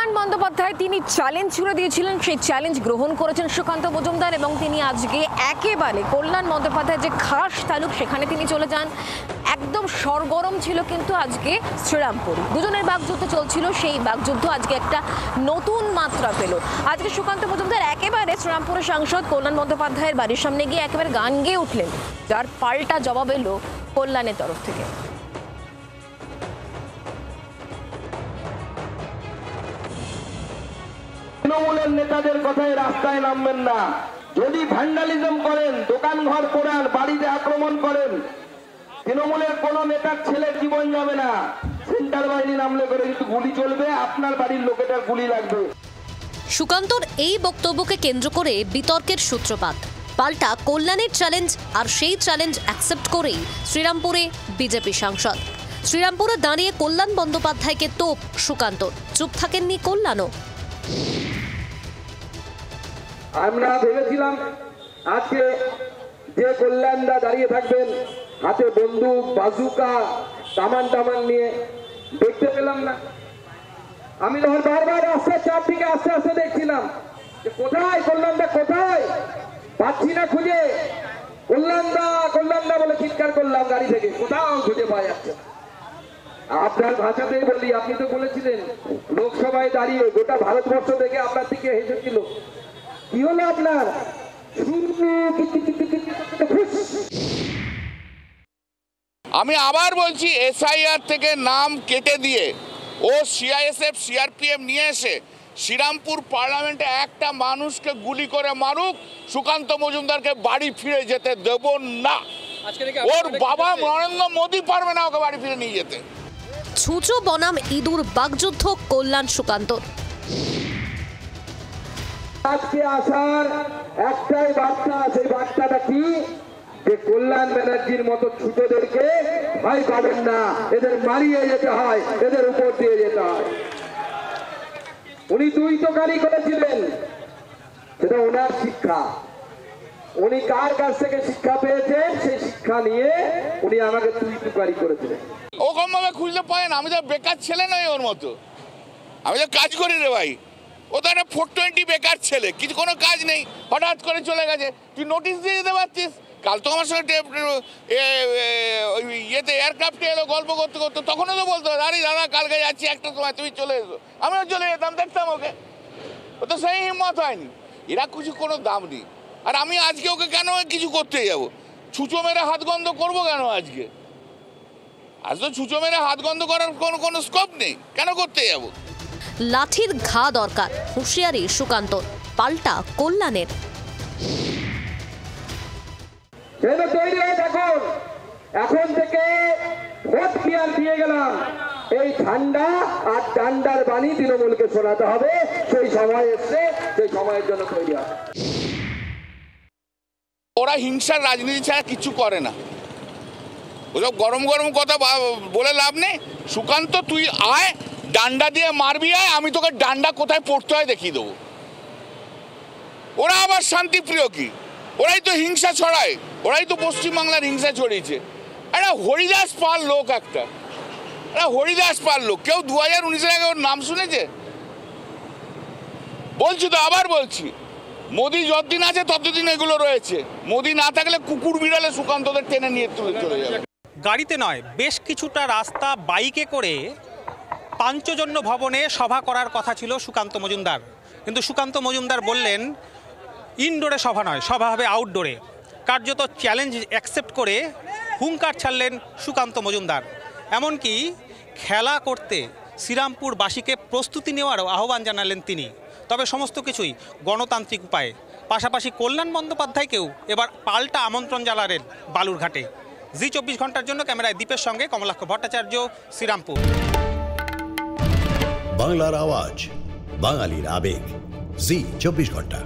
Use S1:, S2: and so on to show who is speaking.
S1: কল্যাণ বন্দ্যোপাধ্যায় তিনি চ্যালেঞ্জ ছুড়ে দিয়েছিলেন, সেই চ্যালেঞ্জ গ্রহণ করেছেন সুকান্ত মজুমদার এবং তিনি আজকে একেবারে কল্যাণ বন্দ্যোপাধ্যায় যে খাস তালুক সেখানে তিনি চলে যান। একদম সরগরম ছিল কিন্তু আজকে শ্রীরামপুর, দুজনের বাকযুদ্ধ চলছিল, সেই বাকযুদ্ধ আজকে একটা নতুন মাত্রা পেল। আজকে সুকান্ত মজুমদার একেবারে শ্রীরামপুরের সাংসদ কল্যাণ বন্দ্যোপাধ্যায়ের বাড়ির সামনে গিয়ে একেবারে গান গেয়ে উঠলেন, যার পাল্টা জবাব এলো কল্যাণের তরফ থেকে।
S2: তৃণমূলের নেতাদের কথায় রাস্তায় নামবেন না। যদি ভ্যান্ডালিজম করেন, দোকান ঘর পোড়ান, বাড়িতে আক্রমণ করেন, তৃণমূলের কোন নেতার ছেলের জীবন যাবে না। সেন্টার বাহিনী নামলে করে কিন্তু গুলি চলবে, আপনার বাড়ির লোকেটার গুলি লাগবে।
S3: সুকান্তর এই বক্তব্যকে কেন্দ্র করে বিতর্কের সূত্রপাত। পাল্টা কল্যাণের চ্যালেঞ্জ, আর সেই চ্যালেঞ্জ অ্যাকসেপ্ট করেই শ্রীরামপুরে বিজেপি সাংসদ। শ্রীরামপুরে দাঁড়িয়ে কল্যাণ বন্দ্যোপাধ্যায়কে তোপ সুকান্তর, চুপ থাকেননি কল্যাণও।
S2: আমরা ভেবেছিলাম আজকে যে কল্যাণদা দাঁড়িয়ে থাকবেন হাতে বন্দুক, বাজুকা, টামান নিয়ে, দেখতে পেলাম না। আমি যখন বারবার রাস্তার চাপ থেকে আস্তে আস্তে দেখছিলাম যে কোথায় কল্যাণদা, কোথায় পাচ্ছি না খুঁজে। কল্যাণদা বলে চিৎকার করলাম গাড়ি থেকে, কোথাও খুঁজে পাওয়া যাচ্ছে না। আপনার ভাষাতেই বলি, আপনি তো বলেছিলেন লোকসভায় দাঁড়িয়ে গোটা ভারতবর্ষ থেকে আপনার দিকে হেসেছিল। কি হলো আপনার?
S4: আমি আবার বলছি, এসআইআর থেকে নাম কেটে দিয়ে ও সিআইএসএফ সিআরপিএফ নিয়ে এসে শ্রীরামপুর পার্লামেন্টে একটা মানুষকে গুলি করে মারুক, সুকান্ত মজুমদারকে বাড়ি ফিরে যেতে দেব না। ওর বাবা নরেন্দ্র মোদী পারবে না ওকে বাড়ি ফিরে নিয়ে যেতে।
S3: ছুঁচো বনাম ইঁদুর বাকযুদ্ধ কল্যাণ সুকান্তর।
S2: আজকে আসার একটাই বার্তা, সেই বার্তাটা কি? যে কল্যাণ ব্যানার্জির মতো ছুটোদেরকে ভয় পাবেন না, এদের মারিয়ে যেতে হয়, এদের উপর দিয়ে যেতে হয়। উনি দুই তোকারি করেছিলেন, সেটা ওনার শিক্ষা। উনি কার কাছ থেকে শিক্ষা পেয়েছেন সেই শিক্ষা নিয়ে উনি আমাকে দুই তোকারি করেছিলেন।
S4: ওরকম ভাবে খুঁজলে পায় না। আমি তো বেকার ছেলে নই ওর মতো, আমি তো কাজ করি রে ভাই। ও তো একটা 420 বেকার ছেলে, কিছু কোনো কাজ নেই, হঠাৎ করে চলে গেছে। তুই নোটিশ দিয়ে যেতে পারছিস। কাল তো আমার সঙ্গে ইয়েতে এয়ারক্রাফটে এলো, গল্প করতে করতে, তখনও তো বলতো আরে দাদা কালকে যাচ্ছি একটা সময়, তুমি চলে এসো। আমিও চলে যেতাম, দেখতাম ওকে। ও তো সেই হিম্মত হয়নি। এরা কিছু কোনো দাম নেই। আর আমি আজকে ওকে কেন কিছু করতে যাবো? ছুঁচো মেরে হাত গন্ধ করবো কেন আজকে? আজ তো ছুঁচো মেরে হাত গন্ধ করার কোনো স্কোপ নেই, কেন করতে যাবো?
S3: লাঠির ঘা দরকার, হুঁশিয়ারি সুকান্তর, পাল্টা কল্যাণের।
S2: তৈরি হয়ে থাকুন, এখন থেকে ভোট ক্লিয়ার দিয়ে গেলাম। এই ঠান্ডা আর ডান্ডার বাণী তৃণমূলকে শোনাতে হবে। সেই সময় এসছে, সেই সময়ের জন্য তৈরি হবে।
S4: ওরা হিংসার রাজনীতি ছাড়া কিছু করে না। ওসব গরম গরম কথা বলে লাভ নেই। সুকান্ত তুই আয়, ডান্ডা দিয়ে মারবি আয়, আমি তোকে ডান্ডা কোথায় পড়তে হয় দেখিয়ে দেবো। ওরা আবার শান্তিপ্রিয় কি? ওরাই তো হিংসা ছড়ায়, ওরাই তো পশ্চিমবাংলার হিংসা ছড়িয়েছে। একটা হরিদাস পাল লোক, একটা হরিদাস পাল লোক। কেউ 2019-এর আগে ওর নাম শুনেছে? বলছি তো, আবার বলছি, মোদি যতদিন আছে ততদিন এগুলো রয়েছে। মোদি না থাকলে কুকুর বিড়ালে সুকান্তদের টেনে নিয়ে চলে যাবে।
S5: গাড়িতে নয়, বেশ কিছুটা রাস্তা বাইকে করে পাঞ্চজন্য ভবনে সভা করার কথা ছিল সুকান্ত মজুমদার। কিন্তু সুকান্ত মজুমদার বললেন ইনডোরে সভা নয়, সভা হবে আউটডোরে। কার্যত চ্যালেঞ্জ অ্যাকসেপ্ট করে হুঙ্কার ছাড়লেন সুকান্ত মজুমদার। এমনকি খেলা করতে শ্রীরামপুরবাসীকে প্রস্তুতি নেওয়ারও আহ্বান জানালেন তিনি। তবে সমস্ত কিছুই গণতান্ত্রিক উপায়ে। পাশাপাশি কল্যাণ বন্দ্যোপাধ্যায়কেও এবার পাল্টা আমন্ত্রণ জানালেন বালুরঘাটে। জি 24 ঘন্টার জন্য ক্যামেরায় দীপের সঙ্গে কমলাক্ষ ভট্টাচার্য, শ্রীরামপুর।
S6: বাংলার আওয়াজ, বাঙালির আবেগ, জি 24 ঘন্টা।